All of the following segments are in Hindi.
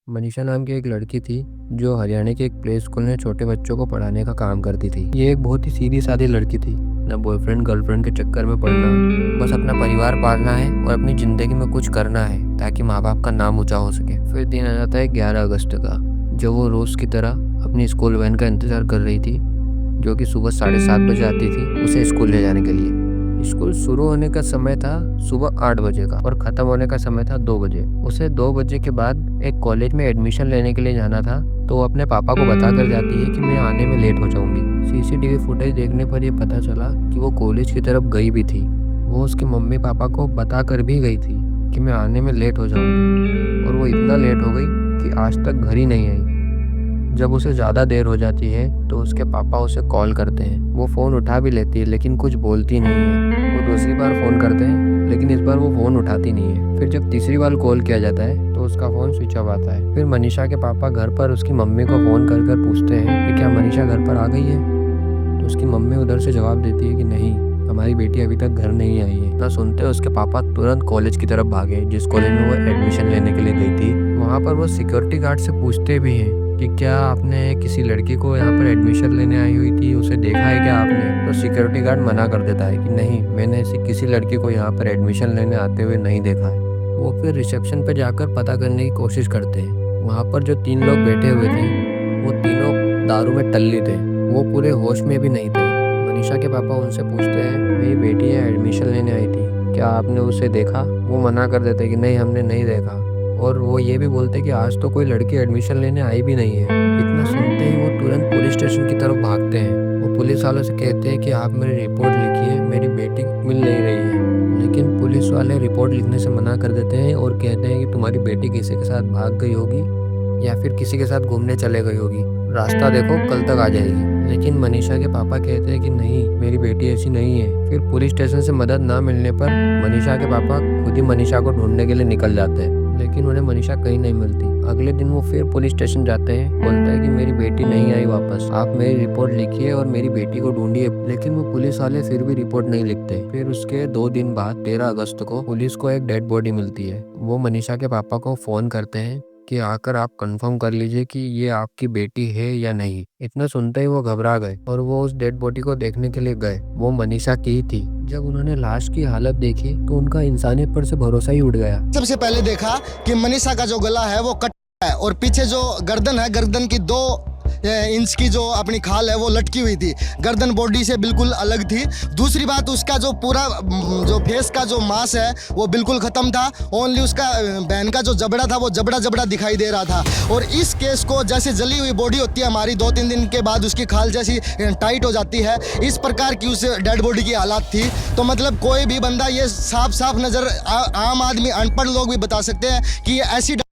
मनीषा नाम की एक लड़की थी जो हरियाणा के एक प्ले स्कूल में छोटे बच्चों को पढ़ाने का काम करती थी। ये एक बहुत ही सीधी सादी लड़की थी। न बॉयफ्रेंड गर्लफ्रेंड के चक्कर में पड़ना, बस अपना परिवार पालना है और अपनी जिंदगी में कुछ करना है ताकि माँ बाप का नाम ऊंचा हो सके। फिर दिन आ जाता है 11 अगस्त का, जब वो रोज की तरह अपनी स्कूल वैन का इंतजार कर रही थी, जो कि सुबह 7:30 बजे आती थी उसे स्कूल ले जाने के लिए। स्कूल शुरू होने का समय था सुबह 8 बजे का और खत्म होने का समय था 2 बजे। उसे 2 बजे के बाद एक कॉलेज में एडमिशन लेने के लिए जाना था, तो वो अपने पापा को बता कर जाती है कि मैं आने में लेट हो जाऊंगी। सीसीटीवी फुटेज देखने पर यह पता चला कि वो कॉलेज की तरफ गई भी थी। वो उसके मम्मी पापा को बता कर भी गई थी कि मैं आने में लेट हो जाऊंगी, और वो इतना लेट हो गई कि आज तक घर ही नहीं आई। जब उसे ज़्यादा देर हो जाती है तो उसके पापा उसे कॉल करते हैं। वो फ़ोन उठा भी लेती है लेकिन कुछ बोलती नहीं है। वो दूसरी बार फ़ोन करते हैं लेकिन इस बार वो फ़ोन उठाती नहीं है। फिर जब तीसरी बार कॉल किया जाता है तो उसका फ़ोन स्विच ऑफ आता है। फिर मनीषा के पापा घर पर उसकी मम्मी को फ़ोन कर कर पूछते हैं कि क्या मनीषा घर पर आ गई है। तो उसकी मम्मी उधर से जवाब देती है कि नहीं, हमारी बेटी अभी तक घर नहीं आई है। ना सुनते उसके पापा तुरंत कॉलेज की तरफ भागे जिस कॉलेज में वो एडमिशन लेने के लिए गई थी। वहाँ पर वो सिक्योरिटी गार्ड से पूछते भी हैं कि क्या आपने किसी लड़की को यहाँ पर एडमिशन लेने आई हुई थी, उसे देखा है क्या आपने। तो सिक्योरिटी गार्ड मना कर देता है कि नहीं, मैंने ऐसी किसी लड़की को यहाँ पर एडमिशन लेने आते हुए नहीं देखा है। वो फिर रिसेप्शन पर जाकर पता करने की कोशिश करते हैं। वहाँ पर जो 3 लोग बैठे हुए थे वो तीनों दारू में टल्ली थे, वो पूरे होश में भी नहीं थे। मनीषा के पापा उनसे पूछते हैं, मेरी बेटी है एडमिशन लेने आई थी, क्या आपने उसे देखा। वो मना कर देते कि नहीं, हमने नहीं देखा। और वो ये भी बोलते कि आज तो कोई लड़की एडमिशन लेने आई भी नहीं है। इतना सुनते ही वो तुरंत पुलिस स्टेशन की तरफ भागते हैं। वो पुलिस वालों से कहते हैं कि आप मेरी रिपोर्ट लिखिए, मेरी बेटी मिल नहीं रही है। लेकिन पुलिस वाले रिपोर्ट लिखने से मना कर देते हैं और कहते हैं कि तुम्हारी बेटी किसी के साथ भाग गई होगी या फिर किसी के साथ घूमने चले गई होगी, रास्ता देखो, कल तक आ जाएगी। लेकिन मनीषा के पापा कहते हैं कि नहीं, मेरी बेटी ऐसी नहीं है। फिर पुलिस स्टेशन से मदद ना मिलने पर मनीषा के पापा खुद ही मनीषा को ढूंढने के लिए निकल जाते हैं, लेकिन उन्हें मनीषा कहीं नहीं मिलती। अगले दिन वो फिर पुलिस स्टेशन जाते हैं, बोलता है कि मेरी बेटी नहीं आई वापस, आप मेरी रिपोर्ट लिखिए और मेरी बेटी को ढूंढिए। लेकिन वो पुलिस वाले फिर भी रिपोर्ट नहीं लिखते। फिर उसके 2 दिन बाद 13 अगस्त को पुलिस को एक डेड बॉडी मिलती है। वो मनीषा के पापा को फोन करते हैं कि आकर आप कंफर्म कर लीजिए कि ये आपकी बेटी है या नहीं। इतना सुनते ही वो घबरा गए और वो उस डेड बॉडी को देखने के लिए गए। वो मनीषा की ही थी। जब उन्होंने लाश की हालत देखी तो उनका इंसानियत पर से भरोसा ही उड़ गया। सबसे पहले देखा कि मनीषा का जो गला है वो कट है और पीछे जो गर्दन है, गर्दन की 2 इंच की जो अपनी खाल है वो लटकी हुई थी। गर्दन बॉडी से बिल्कुल अलग थी। दूसरी बात, उसका जो पूरा जो फेस का जो मांस है वो बिल्कुल ख़त्म था। ओनली उसका बहन का जो जबड़ा था वो जबड़ा जबड़ा दिखाई दे रहा था। और इस केस को जैसे जली हुई बॉडी होती है हमारी, 2-3 दिन के बाद उसकी खाल जैसी टाइट हो जाती है, इस प्रकार की उस डेड बॉडी की हालत थी। तो मतलब कोई भी बंदा ये साफ साफ नज़र, आम आदमी, अनपढ़ लोग भी बता सकते हैं कि ये ऐसी था।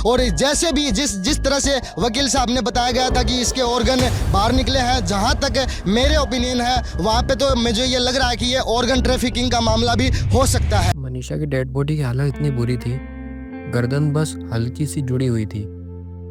और जैसे भी जिस तरह से वकील साहब ने बताया गया था कि इसके ऑर्गन बाहर निकले हैं, जहां तक मेरे ओपिनियन है वहां पे तो मुझे ये लग रहा है कि ये ऑर्गन ट्रैफिकिंग का मामला भी हो सकता है। मनीषा की डेड बॉडी की हालत इतनी बुरी थी, गर्दन बस हल्की सी जुड़ी हुई थी,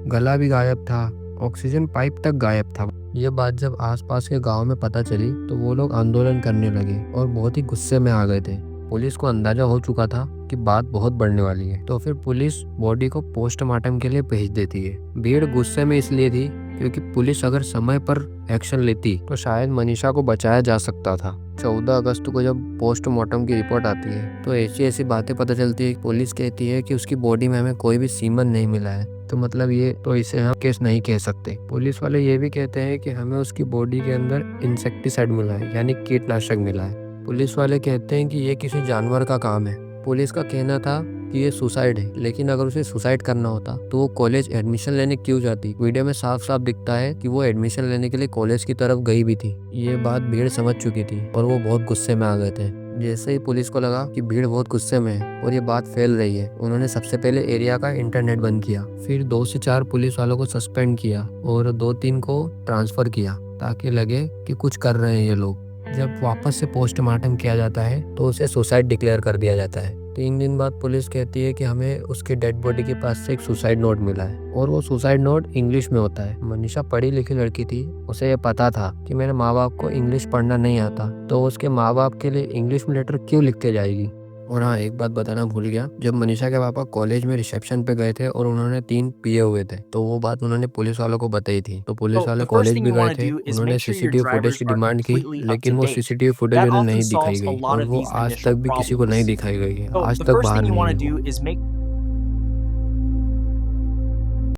गला भी गायब था, ऑक्सीजन पाइप तक गायब था। ये बात जब आसपास के गांव में पता चली तो वो लोग आंदोलन करने लगे और बहुत ही गुस्से में आ गए थे। पुलिस को अंदाजा हो चुका था कि बात बहुत बढ़ने वाली है, तो फिर पुलिस बॉडी को पोस्टमार्टम के लिए भेज देती है। भीड़ गुस्से में इसलिए थी क्योंकि पुलिस अगर समय पर एक्शन लेती तो शायद मनीषा को बचाया जा सकता था। 14 अगस्त को जब पोस्टमार्टम की रिपोर्ट आती है तो ऐसी ऐसी बातें पता चलती है। पुलिस कहती है कि उसकी बॉडी में हमें कोई भी सीमन नहीं मिला है, तो मतलब ये तो इसे हम केस नहीं कह सकते। पुलिस वाले ये भी कहते हैं कि हमें उसकी बॉडी के अंदर इंसेक्टिसाइड मिला है, यानी कीटनाशक मिला है। पुलिस वाले कहते हैं कि ये किसी जानवर का काम है। पुलिस का कहना था कि ये सुसाइड है, लेकिन अगर उसे सुसाइड करना होता तो वो कॉलेज एडमिशन लेने क्यों जाती। वीडियो में साफ साफ दिखता है कि वो एडमिशन लेने के लिए कॉलेज की तरफ गई भी थी। ये बात भीड़ समझ चुकी थी और वो बहुत गुस्से में आ गए थे। जैसे ही पुलिस को लगा कि भीड़ बहुत गुस्से में है और ये बात फैल रही है, उन्होंने सबसे पहले एरिया का इंटरनेट बंद किया। फिर 2 से 4 पुलिस वालों को सस्पेंड किया और 2-3 को ट्रांसफर किया ताकि लगे कि कुछ कर रहे हैं ये लोग। जब वापस से पोस्टमार्टम किया जाता है तो उसे सुसाइड डिक्लेयर कर दिया जाता है। 3 दिन बाद पुलिस कहती है कि हमें उसके डेड बॉडी के पास से एक सुसाइड नोट मिला है और वो सुसाइड नोट इंग्लिश में होता है। मनीषा पढ़ी लिखी लड़की थी, उसे ये पता था कि मेरे माँ बाप को इंग्लिश पढ़ना नहीं आता, तो उसके माँ बाप के लिए इंग्लिश में लेटर क्यों लिख के जाएगी। और हाँ, एक बात बताना भूल गया, जब मनीषा के पापा कॉलेज में रिसेप्शन पे गए थे और उन्होंने 3 पिए हुए थे, तो वो बात उन्होंने पुलिस वालों को बताई थी। तो पुलिस So वाले the first कॉलेज thing भी you गए want to थे, do is उन्होंने make sure your CCTV footage drivers की are डिमांड की, completely up to लेकिन वो date. सीसीटीवी फुटेज That उन्हें often नहीं दिखाई solves a गई lot और of वो these आज initial तक भी किसी को नहीं problems. दिखाई गई है, So आज the तक first बाहर thing you नहीं want है to वो। do is make